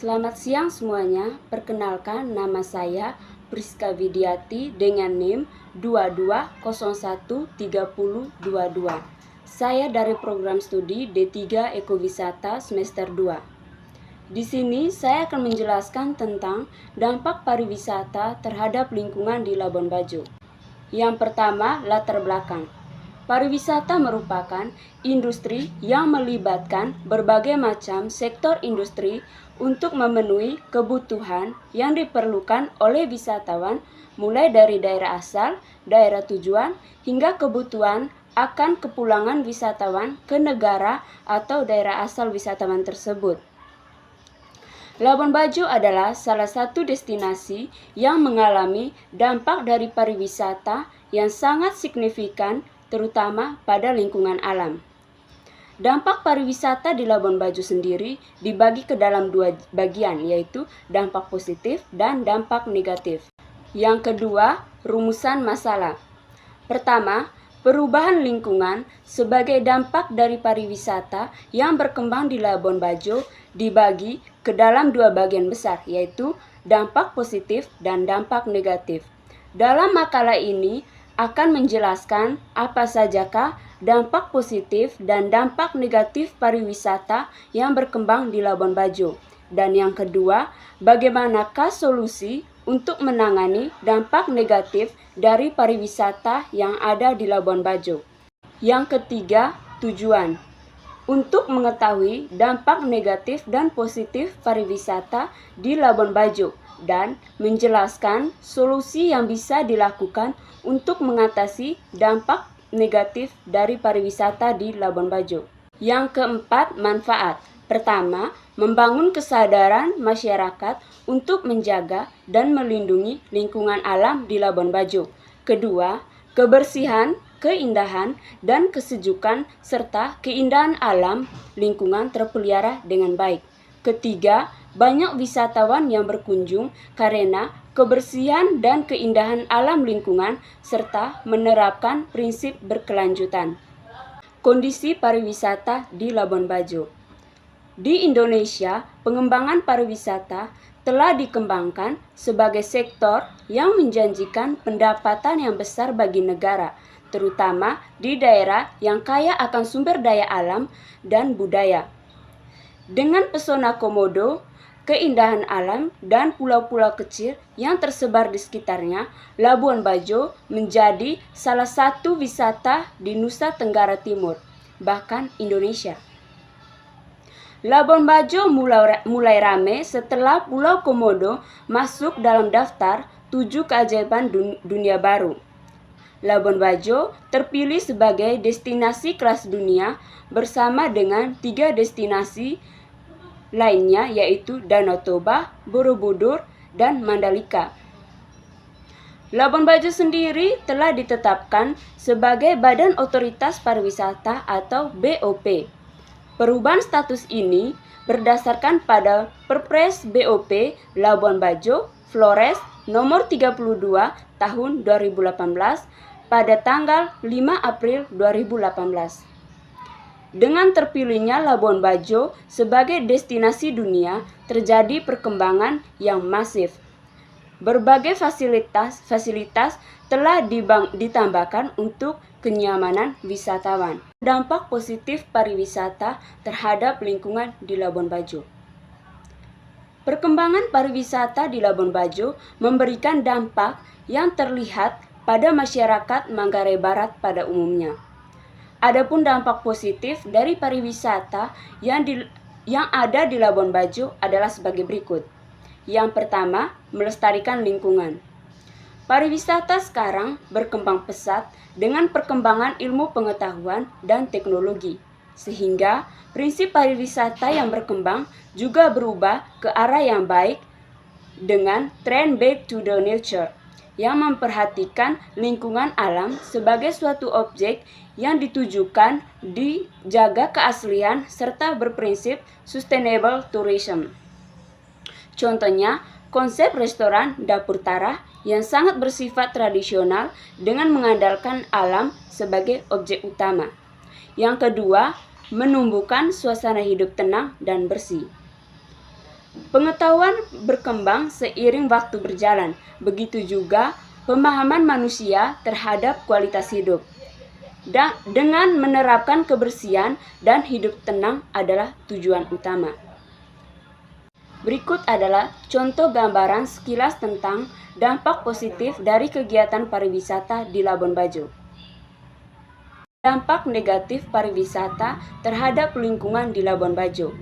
Selamat siang semuanya, perkenalkan nama saya Priska Widiati dengan NIM 22013022. Saya dari program studi D3 Ekowisata semester 2. Di sini saya akan menjelaskan tentang dampak pariwisata terhadap lingkungan di Labuan Bajo. Yang pertama, latar belakang. Pariwisata merupakan industri yang melibatkan berbagai macam sektor industri untuk memenuhi kebutuhan yang diperlukan oleh wisatawan, mulai dari daerah asal, daerah tujuan, hingga kebutuhan akan kepulangan wisatawan ke negara atau daerah asal wisatawan tersebut. Labuan Bajo adalah salah satu destinasi yang mengalami dampak dari pariwisata yang sangat signifikan, terutama pada lingkungan alam. Dampak pariwisata di Labuan Bajo sendiri dibagi ke dalam dua bagian, yaitu dampak positif dan dampak negatif. Yang kedua, rumusan masalah. Pertama, perubahan lingkungan sebagai dampak dari pariwisata yang berkembang di Labuan Bajo dibagi ke dalam dua bagian besar, yaitu dampak positif dan dampak negatif. Dalam makalah ini akan menjelaskan apa sajakah dampak positif dan dampak negatif pariwisata yang berkembang di Labuan Bajo. Dan yang kedua, bagaimanakah solusi untuk menangani dampak negatif dari pariwisata yang ada di Labuan Bajo. Yang ketiga, tujuan. Untuk mengetahui dampak negatif dan positif pariwisata di Labuan Bajo dan menjelaskan solusi yang bisa dilakukan untuk mengatasi dampak negatif dari pariwisata di Labuan Bajo. Yang keempat, manfaat. Pertama, membangun kesadaran masyarakat untuk menjaga dan melindungi lingkungan alam di Labuan Bajo. Kedua, kebersihan, keindahan, dan kesejukan serta keindahan alam lingkungan terpelihara dengan baik. Ketiga, banyak wisatawan yang berkunjung karena kebersihan dan keindahan alam lingkungan serta menerapkan prinsip berkelanjutan. Kondisi pariwisata di Labuan Bajo. Di Indonesia, pengembangan pariwisata telah dikembangkan sebagai sektor yang menjanjikan pendapatan yang besar bagi negara, terutama di daerah yang kaya akan sumber daya alam dan budaya. Dengan pesona Komodo, keindahan alam, dan pulau-pulau kecil yang tersebar di sekitarnya, Labuan Bajo menjadi salah satu wisata di Nusa Tenggara Timur, bahkan Indonesia. Labuan Bajo mulai ramai setelah Pulau Komodo masuk dalam daftar 7 keajaiban dunia baru. Labuan Bajo terpilih sebagai destinasi kelas dunia bersama dengan 3 destinasi lainnya, yaitu Danau Toba, Borobudur, dan Mandalika. Labuan Bajo sendiri telah ditetapkan sebagai Badan Otoritas Pariwisata atau BOP. Perubahan status ini berdasarkan pada Perpres BOP Labuan Bajo Flores nomor 32 tahun 2018 pada tanggal 5 April 2018. Dengan terpilihnya Labuan Bajo sebagai destinasi dunia, terjadi perkembangan yang masif. Berbagai fasilitas telah ditambahkan untuk kenyamanan wisatawan. Dampak positif pariwisata terhadap lingkungan di Labuan Bajo. Perkembangan pariwisata di Labuan Bajo memberikan dampak yang terlihat pada masyarakat Manggarai Barat pada umumnya. Adapun dampak positif dari pariwisata yang ada di Labuan Bajo adalah sebagai berikut. Yang pertama, melestarikan lingkungan. Pariwisata sekarang berkembang pesat dengan perkembangan ilmu pengetahuan dan teknologi, sehingga prinsip pariwisata yang berkembang juga berubah ke arah yang baik dengan tren back to the nature yang memperhatikan lingkungan alam sebagai suatu objek yang ditujukan dijaga keaslian serta berprinsip sustainable tourism. Contohnya, konsep restoran dapur Tara yang sangat bersifat tradisional dengan mengandalkan alam sebagai objek utama. Yang kedua, menumbuhkan suasana hidup tenang dan bersih. Pengetahuan berkembang seiring waktu berjalan, begitu juga pemahaman manusia terhadap kualitas hidup. Dengan menerapkan kebersihan dan hidup tenang adalah tujuan utama. Berikut adalah contoh gambaran sekilas tentang dampak positif dari kegiatan pariwisata di Labuan Bajo. Dampak negatif pariwisata terhadap lingkungan di Labuan Bajo.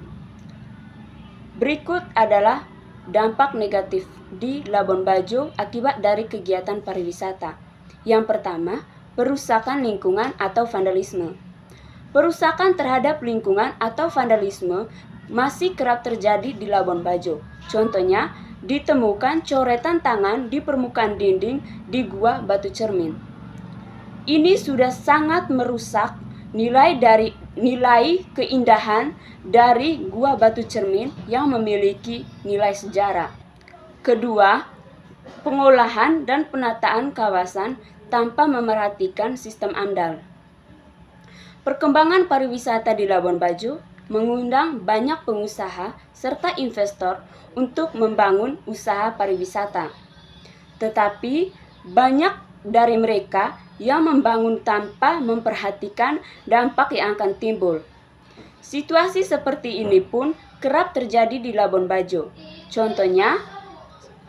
Berikut adalah dampak negatif di Labuan Bajo akibat dari kegiatan pariwisata. Yang pertama, perusakan lingkungan atau vandalisme. Perusakan terhadap lingkungan atau vandalisme masih kerap terjadi di Labuan Bajo. Contohnya, ditemukan coretan tangan di permukaan dinding di Gua Batu Cermin. Ini sudah sangat merusak nilai keindahan dari Gua Batu Cermin yang memiliki nilai sejarah. Kedua, pengolahan dan penataan kawasan tanpa memerhatikan sistem AMDAL. Perkembangan pariwisata di Labuan Bajo mengundang banyak pengusaha serta investor untuk membangun usaha pariwisata. Tetapi banyak dari mereka yang membangun tanpa memperhatikan dampak yang akan timbul. Situasi seperti ini pun kerap terjadi di Labuan Bajo. Contohnya,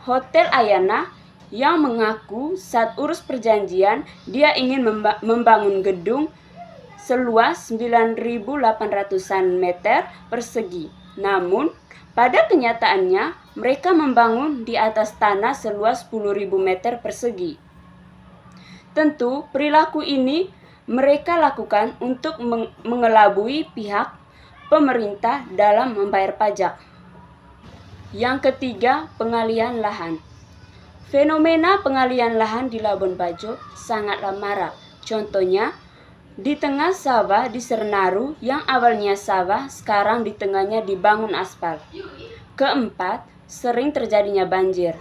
Hotel Ayana yang mengaku saat urus perjanjian dia ingin membangun gedung seluas 9.800-an meter persegi. Namun, pada kenyataannya mereka membangun di atas tanah seluas 10.000 meter persegi. Tentu, perilaku ini mereka lakukan untuk mengelabui pihak pemerintah dalam membayar pajak. Yang ketiga, pengalihan lahan. Fenomena pengalihan lahan di Labuan Bajo sangatlah marak. Contohnya, di tengah sawah di Serenaru yang awalnya sawah, sekarang di tengahnya dibangun aspal. Keempat, sering terjadinya banjir.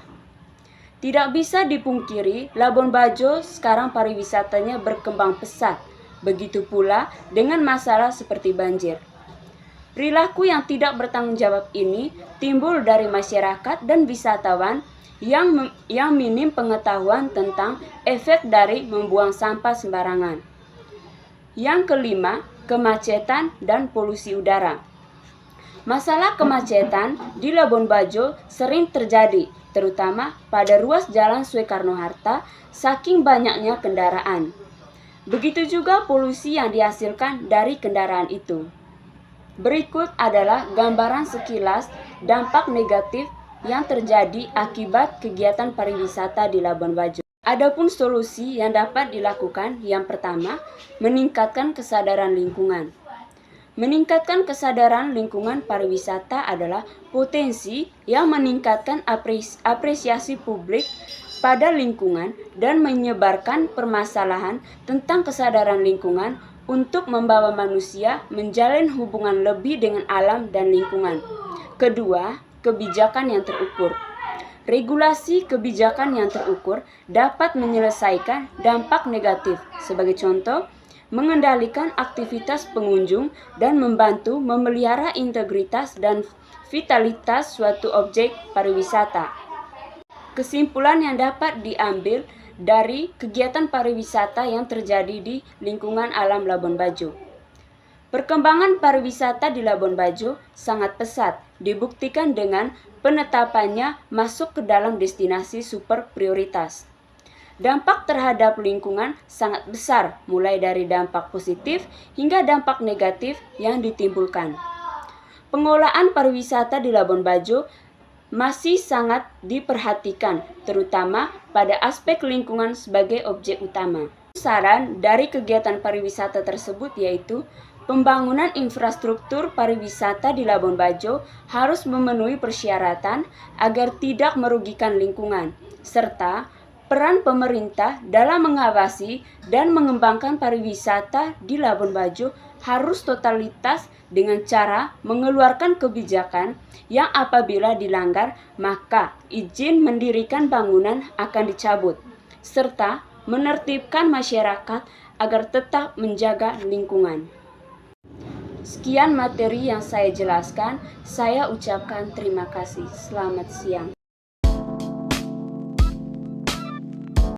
Tidak bisa dipungkiri, Labuan Bajo sekarang pariwisatanya berkembang pesat. Begitu pula dengan masalah seperti banjir. Perilaku yang tidak bertanggung jawab ini timbul dari masyarakat dan wisatawan yang minim pengetahuan tentang efek dari membuang sampah sembarangan. Yang kelima, kemacetan dan polusi udara. Masalah kemacetan di Labuan Bajo sering terjadi, terutama pada ruas jalan Soekarno-Hatta saking banyaknya kendaraan. Begitu juga polusi yang dihasilkan dari kendaraan itu. Berikut adalah gambaran sekilas dampak negatif yang terjadi akibat kegiatan pariwisata di Labuan Bajo. Adapun solusi yang dapat dilakukan, yang pertama, meningkatkan kesadaran lingkungan. Meningkatkan kesadaran lingkungan pariwisata adalah potensi yang meningkatkan apresiasi publik pada lingkungan dan menyebarkan permasalahan tentang kesadaran lingkungan untuk membawa manusia menjalin hubungan lebih dengan alam dan lingkungan. Kedua, kebijakan yang terukur. Regulasi kebijakan yang terukur dapat menyelesaikan dampak negatif. Sebagai contoh, mengendalikan aktivitas pengunjung dan membantu memelihara integritas dan vitalitas suatu objek pariwisata. Kesimpulan yang dapat diambil dari kegiatan pariwisata yang terjadi di lingkungan alam Labuan Bajo. Perkembangan pariwisata di Labuan Bajo sangat pesat, dibuktikan dengan penetapannya masuk ke dalam destinasi super prioritas. Dampak terhadap lingkungan sangat besar, mulai dari dampak positif hingga dampak negatif yang ditimbulkan. Pengelolaan pariwisata di Labuan Bajo masih sangat diperhatikan, terutama pada aspek lingkungan sebagai objek utama. Saran dari kegiatan pariwisata tersebut yaitu pembangunan infrastruktur pariwisata di Labuan Bajo harus memenuhi persyaratan agar tidak merugikan lingkungan, serta peran pemerintah dalam mengawasi dan mengembangkan pariwisata di Labuan Bajo harus totalitas dengan cara mengeluarkan kebijakan yang apabila dilanggar maka izin mendirikan bangunan akan dicabut, serta menertibkan masyarakat agar tetap menjaga lingkungan. Sekian materi yang saya jelaskan. Saya ucapkan terima kasih. Selamat siang.